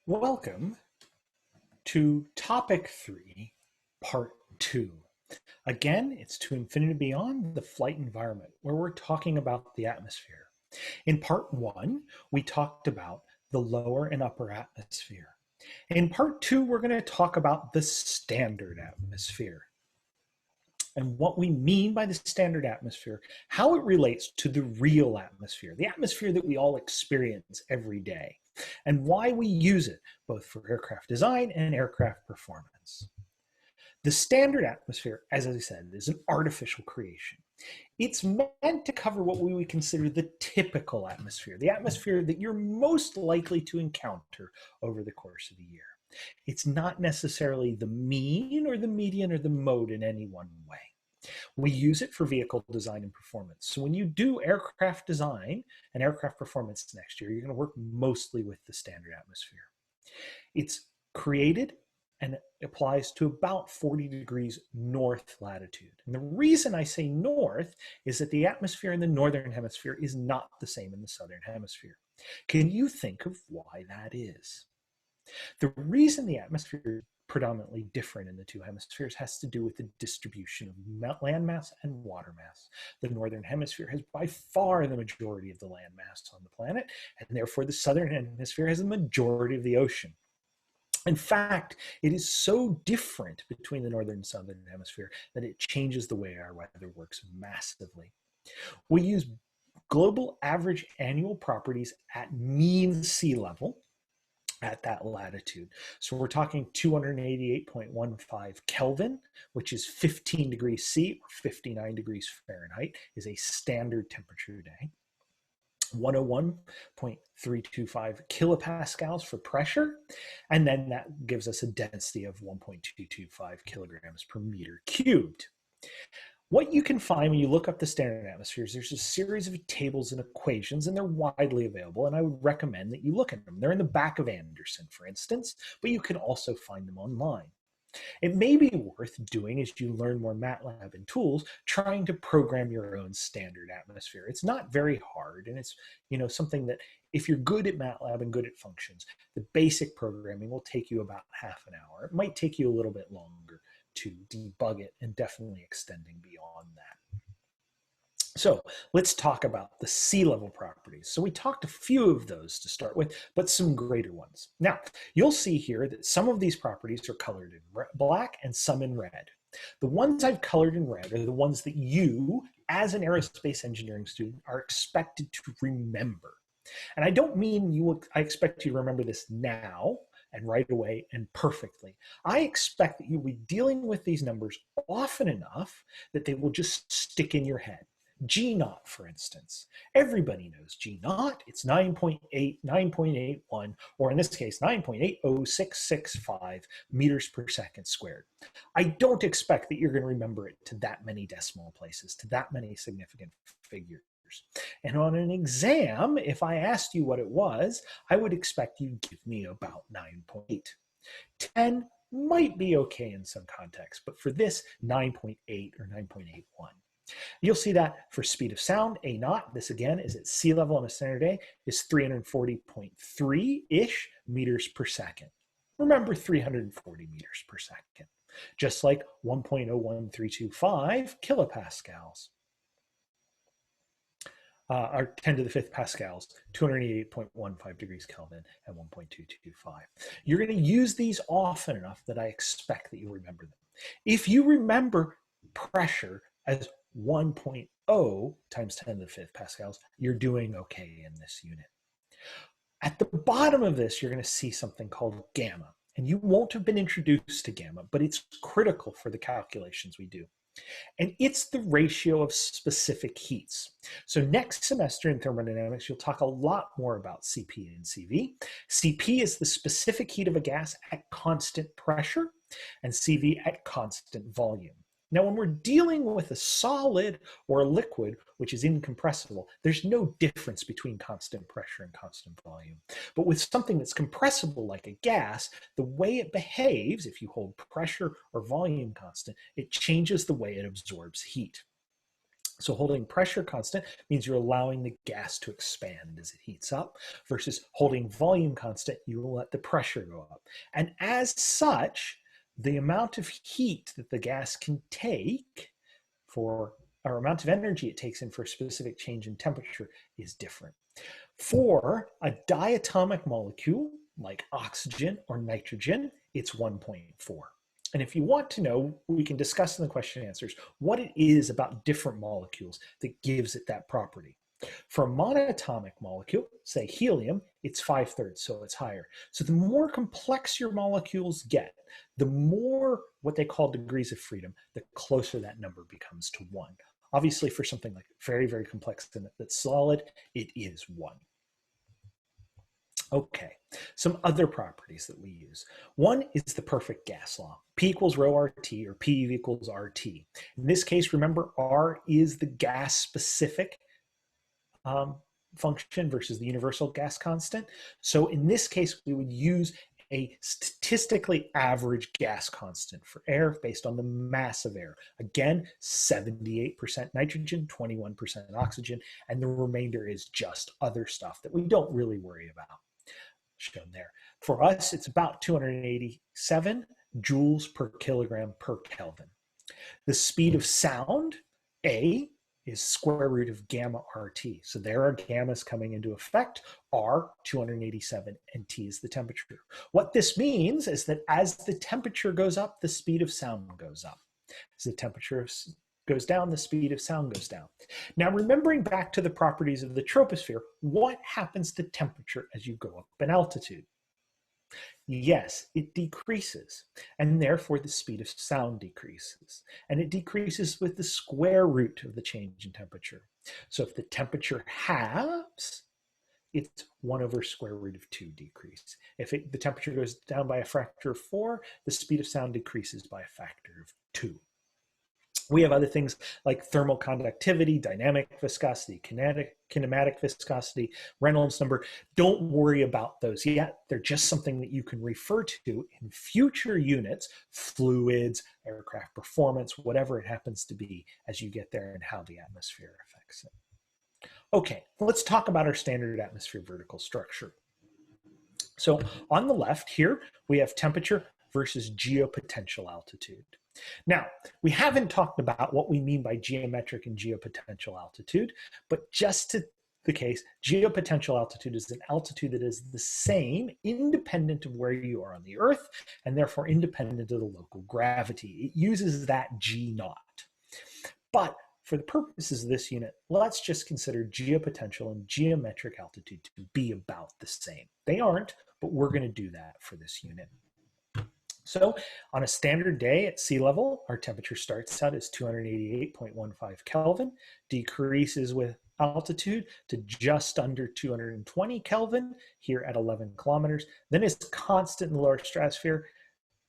Welcome to Topic 3, Part 2. Again, it's to infinity beyond the flight environment, where we're talking about the atmosphere. In Part 1, we talked about the lower and upper atmosphere. In Part 2, we're going to talk about the standard atmosphere and what we mean by the standard atmosphere, how it relates to the real atmosphere, the atmosphere that we all experience every day, and why we use it both for aircraft design and aircraft performance. The standard atmosphere, as I said, is an artificial creation. It's meant to cover what we would consider the typical atmosphere, the atmosphere that you're most likely to encounter over the course of the year. It's not necessarily the mean or the median or the mode in any one way. We use it for vehicle design and performance. So when you do aircraft design and aircraft performance next year, you're going to work mostly with the standard atmosphere. It's created and applies to about 40 degrees north latitude. And the reason I say north is that the atmosphere in the northern hemisphere is not the same in the southern hemisphere. Can you think of why that is? The reason the atmosphere is predominantly different in the two hemispheres has to do with the distribution of land mass and water mass. The northern hemisphere has by far the majority of the land mass on the planet, and therefore the southern hemisphere has the majority of the ocean. In fact, it is so different between the northern and southern hemisphere that it changes the way our weather works massively. We use global average annual properties at mean sea level at that latitude. So we're talking 288.15 Kelvin, which is 15 degrees C or 59 degrees Fahrenheit, is a standard temperature day. 101.325 kilopascals for pressure, and then that gives us a density of 1.225 kilograms per meter cubed. What you can find when you look up the standard atmospheres, there's a series of tables and equations, and they're widely available, and I would recommend that you look at them. They're in the back of Anderson, for instance, but you can also find them online. It may be worth doing as you learn more MATLAB and tools, trying to program your own standard atmosphere. It's not very hard, and it's something that if you're good at MATLAB and good at functions, the basic programming will take you about half an hour. It might take you a little bit longer to debug it, and definitely extending beyond that. So let's talk about the sea level properties. So we talked a few of those to start with, but some greater ones. Now, you'll see here that some of these properties are colored in black and some in red. The ones I've colored in red are the ones that you, as an aerospace engineering student, are expected to remember. And I don't mean I expect you to remember this now and right away and perfectly. I expect that you'll be dealing with these numbers often enough that they will just stick in your head. G naught, for instance. Everybody knows G naught. It's 9.8, 9.81, or in this case, 9.80665 meters per second squared. I don't expect that you're going to remember it to that many decimal places, to that many significant figures. And on an exam, if I asked you what it was, I would expect you'd give me about 9.8. 10 might be okay in some contexts, but for this, 9.8 or 9.81. You'll see that for speed of sound, A naught, this again is at sea level on a standard day, is 340.3-ish meters per second. Remember 340 meters per second, just like 1.01325 kilopascals. Are 10 to the 5th pascals, 288.15 degrees Kelvin, and 1.225. You're going to use these often enough that I expect that you remember them. If you remember pressure as 1.0 times 10 to the 5th pascals, you're doing okay in this unit. At the bottom of this, you're going to see something called gamma. And you won't have been introduced to gamma, but it's critical for the calculations we do. And it's the ratio of specific heats. So next semester in thermodynamics, you'll talk a lot more about CP and CV. CP is the specific heat of a gas at constant pressure, and CV at constant volume. Now, when we're dealing with a solid or a liquid, which is incompressible, there's no difference between constant pressure and constant volume. But with something that's compressible like a gas, the way it behaves, if you hold pressure or volume constant, it changes the way it absorbs heat. So holding pressure constant means you're allowing the gas to expand as it heats up, versus holding volume constant, you will let the pressure go up. And as such, the amount of heat that the gas can take for, or amount of energy it takes in for a specific change in temperature is different. For a diatomic molecule like oxygen or nitrogen, it's 1.4. And if you want to know, we can discuss in the question and answers what it is about different molecules that gives it that property. For a monatomic molecule, say helium, it's 5/3, so it's higher. So the more complex your molecules get, the more what they call degrees of freedom, the closer that number becomes to 1. Obviously, for something like very, very complex that's solid, it is 1. Okay, some other properties that we use. One is the perfect gas law. P equals rho RT, or P equals RT. In this case, remember, R is the gas specific function versus the universal gas constant. So in this case, we would use a statistically average gas constant for air based on the mass of air. Again, 78% nitrogen, 21% oxygen, and the remainder is just other stuff that we don't really worry about. Shown there. For us, it's about 287 joules per kilogram per Kelvin. The speed of sound, A, is square root of gamma RT. So there are gammas coming into effect, R 287, and T is the temperature. What this means is that as the temperature goes up, the speed of sound goes up. As the temperature goes down, the speed of sound goes down. Now, remembering back to the properties of the troposphere, what happens to temperature as you go up in altitude? Yes, it decreases, and therefore the speed of sound decreases. And it decreases with the square root of the change in temperature. So if the temperature halves, it's 1 over square root of 2 decrease. If the temperature goes down by a factor of 4, the speed of sound decreases by a factor of 2. We have other things like thermal conductivity, dynamic viscosity, kinematic viscosity, Reynolds number. Don't worry about those yet. They're just something that you can refer to in future units, fluids, aircraft performance, whatever it happens to be as you get there and how the atmosphere affects it. Okay, let's talk about our standard atmosphere vertical structure. So on the left here, we have temperature versus geopotential altitude. Now, we haven't talked about what we mean by geometric and geopotential altitude, but just to the case, geopotential altitude is an altitude that is the same, independent of where you are on the Earth, and therefore independent of the local gravity. It uses that G0. But for the purposes of this unit, let's just consider geopotential and geometric altitude to be about the same. They aren't, but we're going to do that for this unit. So on a standard day at sea level, our temperature starts out as 288.15 Kelvin, decreases with altitude to just under 220 Kelvin here at 11 kilometers, then is constant in the lower stratosphere,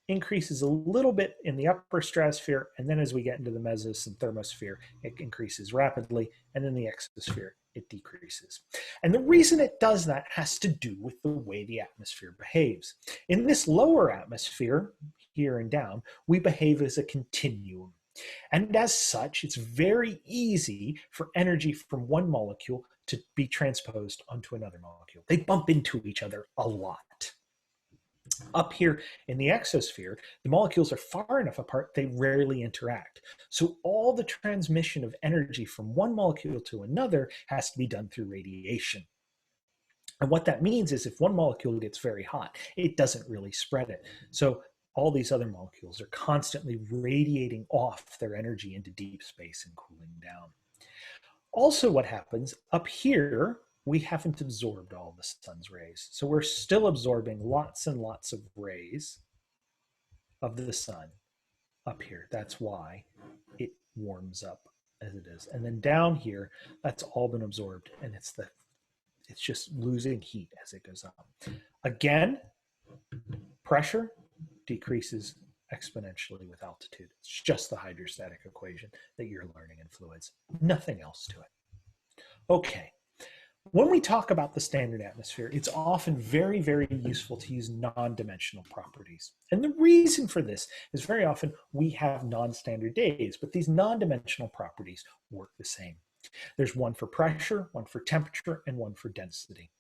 increases a little bit in the upper stratosphere, and then as we get into the mesos and thermosphere, it increases rapidly, and in the exosphere, it decreases. And the reason it does that has to do with the way the atmosphere behaves. In this lower atmosphere, here and down, we behave as a continuum. And as such, it's very easy for energy from one molecule to be transposed onto another molecule. They bump into each other a lot. Up here in the exosphere, the molecules are far enough apart, they rarely interact. So all the transmission of energy from one molecule to another has to be done through radiation. And what that means is if one molecule gets very hot, it doesn't really spread it. So all these other molecules are constantly radiating off their energy into deep space and cooling down. Also, what happens up here, we haven't absorbed all the sun's rays. So we're still absorbing lots and lots of rays of the sun up here. That's why it warms up as it is. And then down here, that's all been absorbed, and it's just losing heat as it goes up. Again, pressure decreases exponentially with altitude. It's just the hydrostatic equation that you're learning in fluids. Nothing else to it. Okay. When we talk about the standard atmosphere, it's often very, very useful to use non-dimensional properties. And the reason for this is very often we have non-standard days, but these non-dimensional properties work the same. There's one for pressure, one for temperature, and one for density.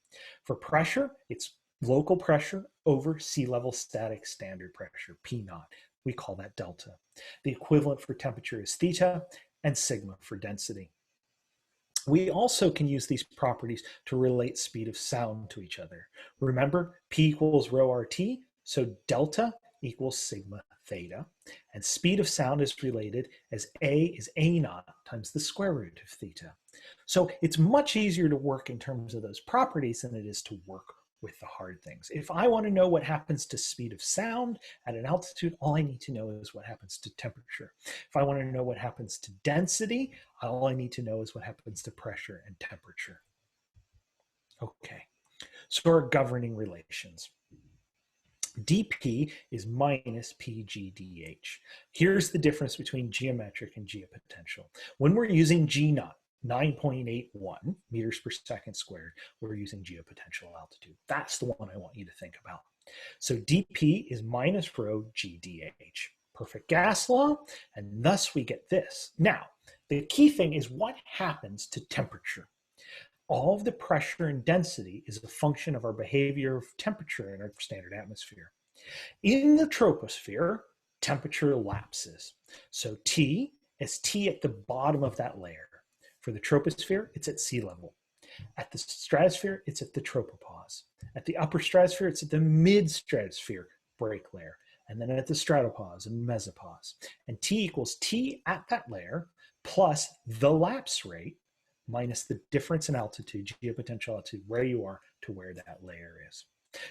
For pressure, it's local pressure over sea level static standard pressure, P naught. We call that delta. The equivalent for temperature is theta, and sigma for density. We also can use these properties to relate speed of sound to each other. Remember, P equals rho RT, so delta equals sigma theta, and speed of sound is related as A is A naught times the square root of theta. So it's much easier to work in terms of those properties than it is to work with the hard things. If I want to know what happens to speed of sound at an altitude, all I need to know is what happens to temperature. If I want to know what happens to density, all I need to know is what happens to pressure and temperature. Okay, so our governing relations. dP is minus PGDH. Here's the difference between geometric and geopotential. When we're using G naught, 9.81 meters per second squared, we're using geopotential altitude. That's the one I want you to think about. So dP is minus rho GDH. Perfect gas law, and thus we get this. Now, the key thing is what happens to temperature. All of the pressure and density is a function of our behavior of temperature in our standard atmosphere. In the troposphere, temperature lapses. So T is T at the bottom of that layer. For the troposphere, it's at sea level. At the stratosphere, it's at the tropopause. At the upper stratosphere, it's at the mid-stratosphere break layer. And then at the stratopause and mesopause. And T equals T at that layer plus the lapse rate minus the difference in altitude, geopotential altitude, where you are to where that layer is.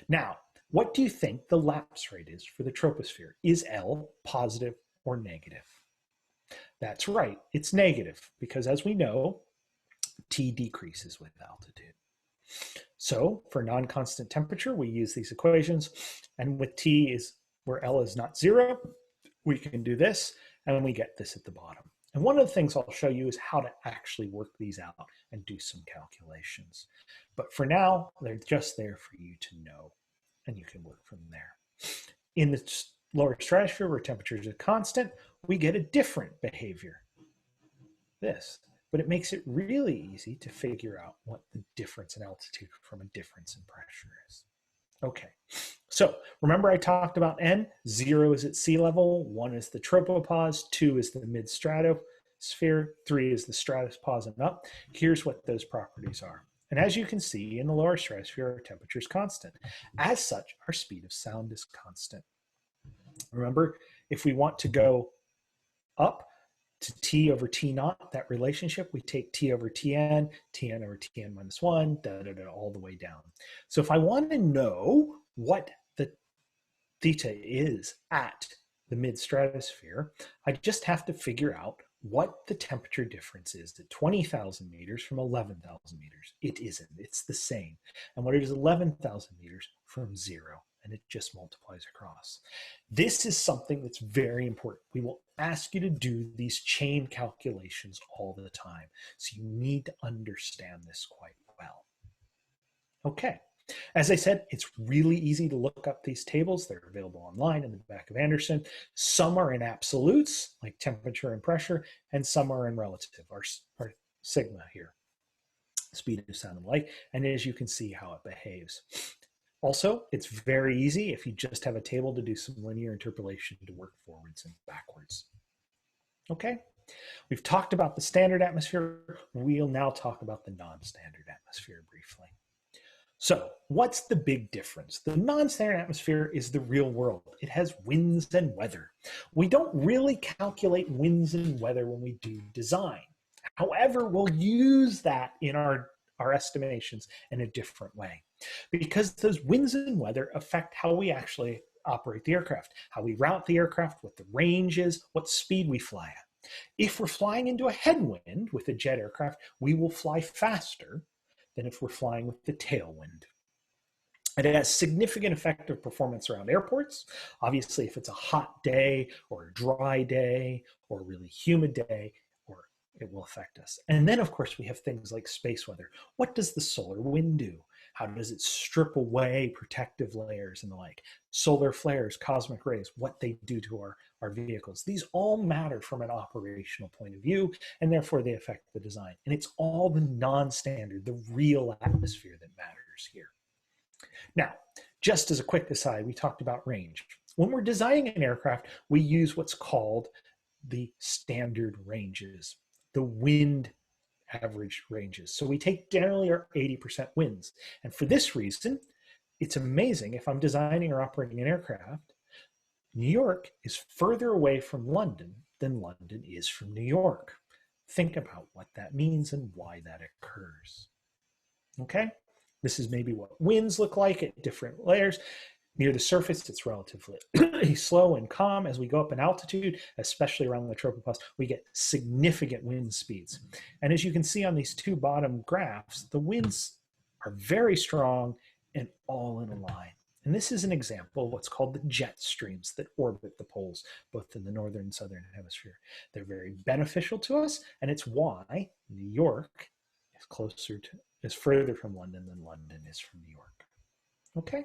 Now, what do you think the lapse rate is for the troposphere? Is L positive or negative? That's right, it's negative because as we know, T decreases with altitude. So for non-constant temperature, we use these equations, and with T is where L is not zero, we can do this, and we get this at the bottom. And one of the things I'll show you is how to actually work these out and do some calculations. But for now, they're just there for you to know, and you can work from there. In the lower stratosphere, where temperatures are constant, we get a different behavior, this. But it makes it really easy to figure out what the difference in altitude from a difference in pressure is. Okay, so remember I talked about N, 0 is at sea level, 1 is the tropopause, 2 is the mid-stratosphere, 3 is the stratopause and up. Here's what those properties are. And as you can see, in the lower stratosphere, our temperature is constant. As such, our speed of sound is constant. Remember, if we want to go up to T over T naught, that relationship, we take T over Tn, Tn over Tn minus 1, all the way down. So if I want to know what the theta is at the mid-stratosphere, I just have to figure out what the temperature difference is at 20,000 meters from 11,000 meters. It isn't, it's the same. And what is 11,000 meters from 0? And it just multiplies across. This is something that's very important. We will ask you to do these chain calculations all the time. So you need to understand this quite well. Okay, as I said, it's really easy to look up these tables. They're available online in the back of Anderson. Some are in absolutes, like temperature and pressure, and some are in relative, our sigma here, speed of sound and light. And as you can see how it behaves. Also, it's very easy if you just have a table to do some linear interpolation to work forwards and backwards. Okay, we've talked about the standard atmosphere. We'll now talk about the non-standard atmosphere briefly. So what's the big difference? The non-standard atmosphere is the real world. It has winds and weather. We don't really calculate winds and weather when we do design. However, we'll use that in our estimations in a different way, because those winds and weather affect how we actually operate the aircraft, how we route the aircraft, what the range is, what speed we fly at. If we're flying into a headwind with a jet aircraft, we will fly faster than if we're flying with the tailwind. And it has significant effect of performance around airports. Obviously, if it's a hot day or a dry day or a really humid day, or it will affect us. And then, of course, we have things like space weather. What does the solar wind do? How does it strip away protective layers and the like? Solar flares, cosmic rays, what they do to our vehicles. These all matter from an operational point of view, and therefore they affect the design. And it's all the non-standard, the real atmosphere that matters here. Now, just as a quick aside, we talked about range. When we're designing an aircraft, we use what's called the standard ranges, the wind average ranges. So we take generally our 80% winds. And for this reason, it's amazing if I'm designing or operating an aircraft, New York is further away from London than London is from New York. Think about what that means and why that occurs. Okay? This is maybe what winds look like at different layers. Near the surface, it's relatively slow and calm. As we go up in altitude, especially around the tropopause, we get significant wind speeds. And as you can see on these two bottom graphs, the winds are very strong and all in a line. And this is an example of what's called the jet streams that orbit the poles, both in the northern and southern hemisphere. They're very beneficial to us, and it's why New York is further from London than London is from New York. Okay?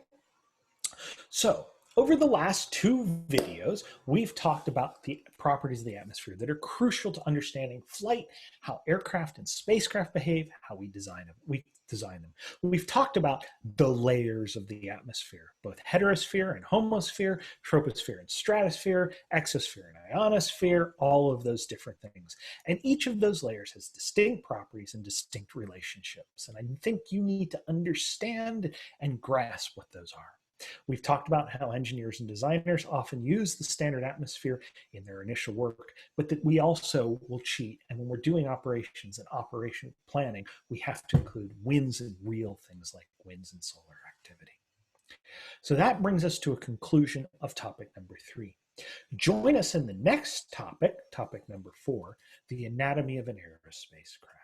So, over the last two videos, we've talked about the properties of the atmosphere that are crucial to understanding flight, how aircraft and spacecraft behave, how we design them. We've talked about the layers of the atmosphere, both heterosphere and homosphere, troposphere and stratosphere, exosphere and ionosphere, all of those different things. And each of those layers has distinct properties and distinct relationships. And I think you need to understand and grasp what those are. We've talked about how engineers and designers often use the standard atmosphere in their initial work, but that we also will cheat. And when we're doing operations and operation planning, we have to include winds and real things like winds and solar activity. So that brings us to a conclusion of topic number 3. Join us in the next topic, topic number 4, the anatomy of an aerospace craft.